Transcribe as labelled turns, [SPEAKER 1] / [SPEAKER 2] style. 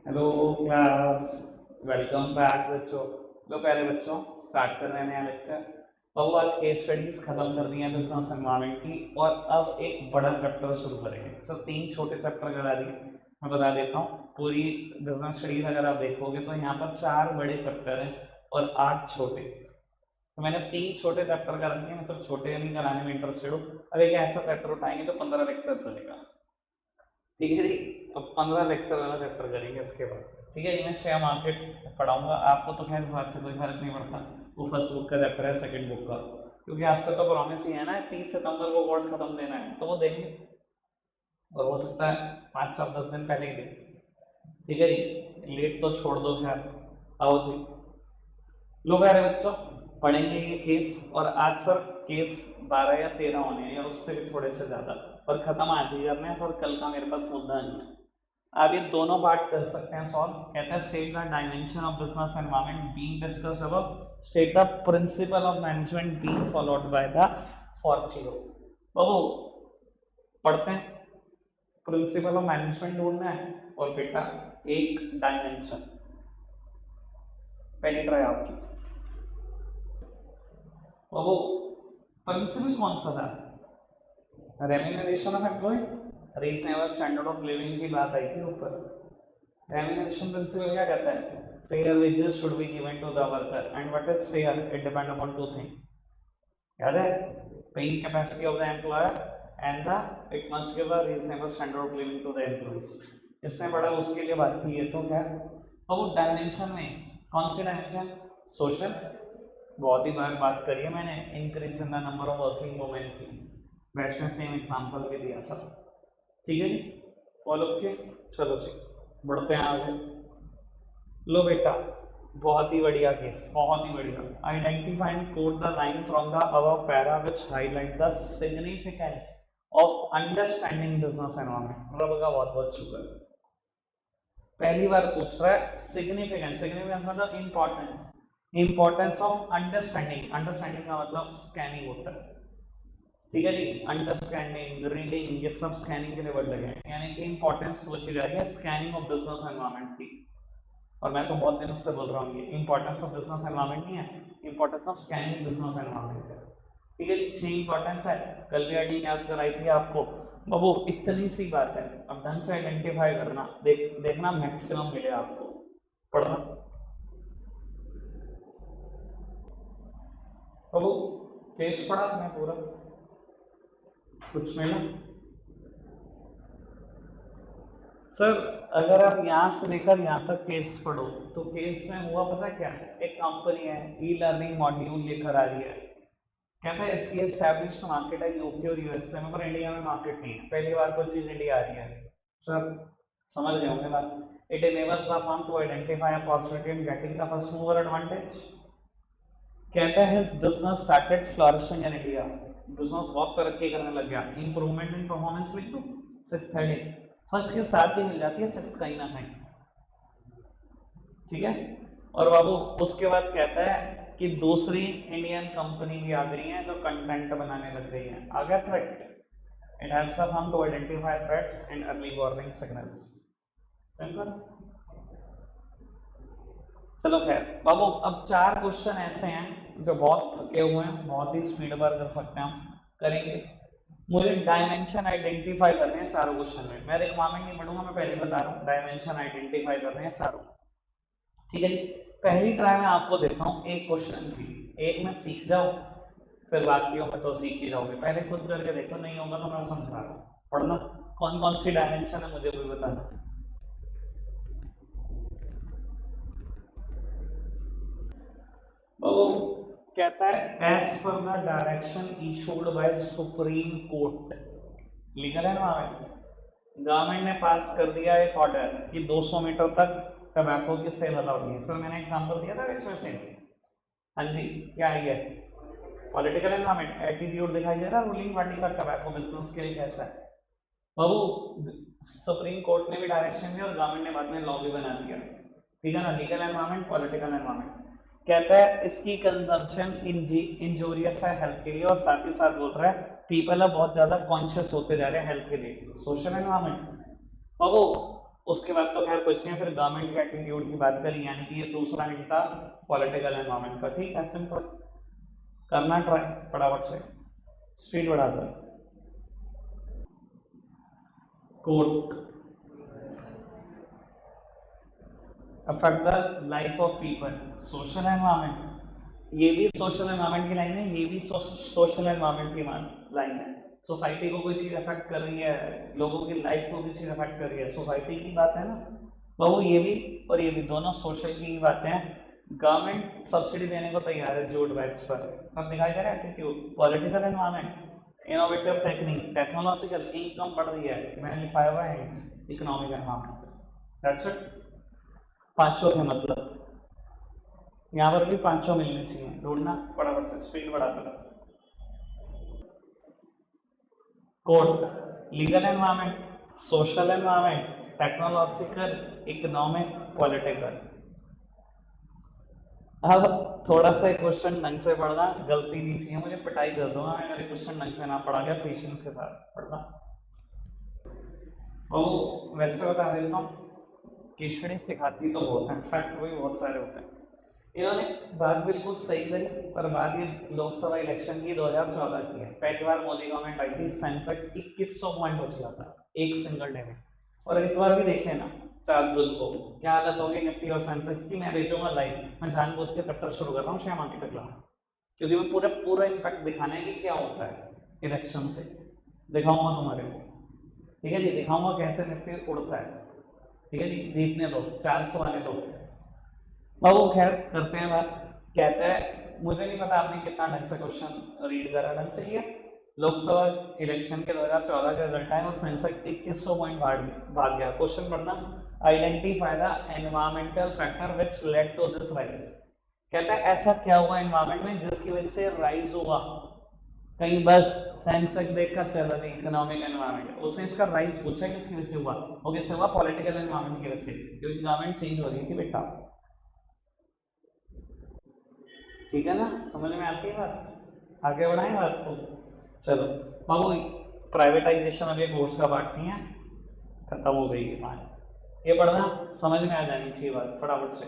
[SPEAKER 1] Hello class, welcome back बच्चों। लो प्यारे बच्चों, स्टार्ट कर रहे हैं नया लेक्चर। तो आज केस स्टडीज खत्म कर दी है बिजनेस एनवायरनमेंट की, और अब एक बड़ा चैप्टर शुरू करेंगे। सब 3 छोटे चैप्टर करा दिए। मैं बता देता हूँ, पूरी बिजनेस स्टडीज अगर आप देखोगे तो यहाँ पर 4 बड़े चैप्टर हैं और 8 छोटे। तो मैंने 3 छोटे चैप्टर कर रखे हैं। मैं सब छोटे नहीं कराने में इंटरेस्टेड हूँ। अब एक ऐसा चैप्टर उठाएंगे जो 15 लेक्चर चलेगा। ठीक है जी। अब 15 लेक्चर वाला चैप्टर करेंगे इसके बाद। ठीक है जी। मैं शेयर मार्केट पढ़ाऊंगा आपको, तो खैर इस बात से कोई फर्क नहीं पड़ता। वो फर्स्ट बुक का चैप्टर है, सेकंड बुक का, क्योंकि आपसे तो प्रॉमिस ही है ना 30 सितंबर को कोर्स खत्म देना है, तो वो देंगे। और हो सकता है 5 से 10 दिन पहले ही दें। ठीक है जी। लेट तो छोड़ दो खैर। आओ जी। लो प्यारे बच्चों, पढ़ेंगे ये केस। और आज सर केस 12 या 13 होने हैं, या उससे भी थोड़े से ज़्यादा, और ख़त्म आज ही करने हैं सर। कल का मेरे पास मुद्दा नहीं है। आप ये दोनों पार्ट कर सकते हैं सॉल्व। कहता है state the dimension of business environment being discussed above, state the principle of management being followed by the फॉर्च्यूनो। बाबू पढ़ते हैं। प्रिंसिपल ऑफ मैनेजमेंट ढूंढना है, और बेटा एक डायमेंशन। पहली ट्राई आपकी। बाबू प्रिंसिपल कौन सा था? Remuneration of employee, reasonable standard of living की बात आई थी ऊपर। रेम्यूनरेशन प्रिंसिपल क्या कहता है? Fair wages should be given to the worker, and what is fair? It depend upon two thing. याद है? Paying capacity of the employer and the it must give a reasonable standard of living to the employees. इसने पढ़ा उसके लिए बात की है। तो क्या अब वो डायमेंशन में कौन सी डायमेंशन? सोशल। बहुत ही बार बात करी है मैंने, increase in the number of working women की। बैच में सेम एग्जांपल भी दिया था। ठीक है जी। फॉलो किए। चलो जी, बढ़ते हैं आगे। लो बेटा, बहुत ही बढ़िया केस, बहुत ही बढ़िया। Identify and code the line from the above para which highlight the significance of understanding business environment. रब का बहुत बहुत शुक्र। पहली बार पूछ रहा है सिग्निफिकेंस। सिग्निफिकेंस मतलब importance. Importance of understanding. Understanding का मतलब स्कैनिंग होता है। ठीक है जी। अंडरस्टैंडिंग, रीडिंग, ये सब स्कैनिंग के लिए वर्ड लगे हैं। यानी कि इंपॉर्टेंस पूछी जा रही है स्कैनिंग ऑफ बिजनेस एनवायरनमेंट की। और मैं तो बहुत दिनों से बोल रहा हूँ, ये इंपॉर्टेंस ऑफ बिजनेस एनवायरनमेंट नहीं है, importance of scanning business environment है। ठीक है जी। 6 इंपॉर्टेंस है। कल भी आई याद कराई थी आपको। बाबू इतनी सी बात है, अब ढंग से आइडेंटिफाई करना, देखना मैक्सिमम मिले आपको। पढ़ना बाबू। केस पढ़ा मैं पूरा, कुछ मिला? सर अगर आप यहाँ से लेकर यहाँ तक केस पढ़ो, तो केस में हुआ पता क्या? एक कंपनी है, ई लर्निंग मॉड्यूल लेकर आ रही है। कहता है इसकी एस्टैब्लिश्ड मार्केट है यूके और यूएसए में, पर इंडिया में मार्केट नहीं है। पहली बार कोई चीज इंडिया आ रही है। सर समझ गए होंगे बात। It enables the firm to identify opportunity in getting the first mover advantage. कहता है his business started flourishing in India. Business बहुत तरक्की करने लग गया। इंप्रूवमेंट इन परफॉर्मेंस लिख दो, 6th हेडिंग। फर्स्ट के साथ ही मिल जाती है, 6th कहीं ना कहीं। ठीक है। और बाबू उसके बाद कहता है कि दूसरी इंडियन कंपनी भी आ गई है जो कंटेंट बनाने लग गई है। आ गया threat. It helps the firm to identify threats and early warning signals. Simple. चलो खैर बाबू, अब 4 क्वेश्चन ऐसे हैं जो बहुत थके हुए हैं, बहुत ही स्पीड पर कर सकते हैं हम, करेंगे। मुझे डायमेंशन आइडेंटिफाई करने हैं चारों क्वेश्चन में। मैं रिक्वायरमेंट नहीं पढ़ूंगा, मैं पहले बता रहा हूँ। डायमेंशन आइडेंटिफाई करने हैं चारों। ठीक है जी। पहली ट्राई में आपको देता हूँ एक क्वेश्चन की, एक में सीख जाओ, फिर बाकियों में तो सीख ही जाओगे। पहले खुद करके देखो, नहीं होगा तो मैं समझा रहा हूँ। पढ़ना कौन कौन सी डायमेंशन है मुझे भी बताना। वो कहता है as per the direction issued by supreme court, legal environment, government ने पास कर दिया एक ऑर्डर कि 200 मीटर तक टबैको की सेल अलाउड नहीं है। सर मैंने एग्जांपल दिया था इसमें से। हाँ जी, क्या है ये? पॉलिटिकल एनवायरनमेंट, एटीट्यूड दिखाई दे रहा है रूलिंग पार्टी का टबैको बिजनेस के लिए कैसा है। बाबू सुप्रीम कोर्ट ने भी डायरेक्शन दिया और गवर्नमेंट ने बाद में लॉ भी बना दिया। ठीक है ना। Legal environment, political environment. कहता है इसकी कंजम्पशन इंजूरियस है हेल्थ के लिए, और साथ ही साथ बोल रहा है पीपल अब बहुत ज्यादा कॉन्शियस होते जा रहे हैं हेल्थ के लिए। Social environment. बाबू उसके बाद तो खैर कुछ नहीं, फिर गवर्नमेंट के एटीट्यूड की बात करी, यानी कि ये दूसरा हिंट था पॉलिटिकल एनवायरमेंट का। ठीक है, सिंपल करना ट्राई फटाफट से, स्पीड बढ़ा दो। Court affect the life of people, social environment, ये भी सोशल एनवायरमेंट की लाइन है, ये भी सोशल एनवायरमेंट की लाइन है। सोसाइटी को कोई चीज़ अफेक्ट कर रही है, लोगों की लाइफ को कोई चीज़ अफेक्ट कर रही है, सोसाइटी की बात है ना बाबू। ये भी और ये भी दोनों सोशल की ही बातें हैं। गवर्नमेंट सब्सिडी देने को तैयार है जूट बैग्स पर, सब दिखाई दे रहा है attitude. Political environment, innovative technique, technological, income बढ़ रही है, मैंने लिखाया हुआ है इकोनॉमिक एनवायरमेंट। दैट्स इट, पांचों थे मतलब, यहाँ पर भी पांचों मिलने चाहिए, ढूंढना फटाफट से, स्पीड बढ़ा दो। Court, legal environment, social environment, technological, economic, political. अब थोड़ा सा क्वेश्चन ढंग से पढ़ना, गलती नहीं चाहिए, मुझे पिटाई कर दूंगा मैं मेरे क्वेश्चन ढंग से ना पढ़ा गया, पेशेंस के साथ पढ़ना। और वैसे बता देता हूँ, केशड़ी सिखाती तो बहुत है, फैक्ट भी बहुत सारे होते हैं। इन्होंने बात बिल्कुल सही करी, पर बात ये लोकसभा इलेक्शन की 2014 की है। पहली बार मोदी गवर्नमेंट आई थी, सेंसेक्स 2100 पॉइंट हो चुका था एक सिंगल डे में। और इस बार भी देखिए ना 4 जून को क्या हालत होगी निफ्टी और सेंसेक्स की, मैं बेचूंगा लाइव। मैं जानबूझ के चैप्टर शुरू कर रहा हूँ शेयर मार्केट का, क्योंकि मैं पूरा इम्पैक्ट दिखाने की क्या होता है इलेक्शन से, दिखाऊंगा तुम्हारे को। ठीक है जी, दिखाऊंगा कैसे निफ्टी उड़ता है। ठीक है जी, देखने दो, 400 आने दो बाबू। खैर करते हैं बात। कहता है, मुझे नहीं पता आपने कितना ढंग से क्वेश्चन रीड करा, ढंग से किया। लोकसभा इलेक्शन के 2014 के रिजल्ट आए और सेंसेक्स 2100 पॉइंट भाग गया। क्वेश्चन पढ़ना, identify the environmental factor which led to this rise. कहता है ऐसा क्या हुआ एनवायरमेंट में जिसकी वजह से राइज हुआ। कहीं बस सेंसेक्स देखकर चल रही इकोनॉमिक एनवायरमेंट, उसने इसका राइज पूछा किसकी वजह से हुआ, वो किससे हुआ, पॉलिटिकल एनवायरमेंट की वजह से, क्योंकि गवर्नमेंट चेंज हो रही थी बेटा। ठीक है ना, समझ में आती है बात, आगे बढ़ाएं बात को। चलो बाबू, प्राइवेटाइजेशन अब ये कोर्स का पार्ट नहीं है, खत्म हो गई है बात। ये पढ़ना समझ में आ जानी चाहिए बात फटाफट से।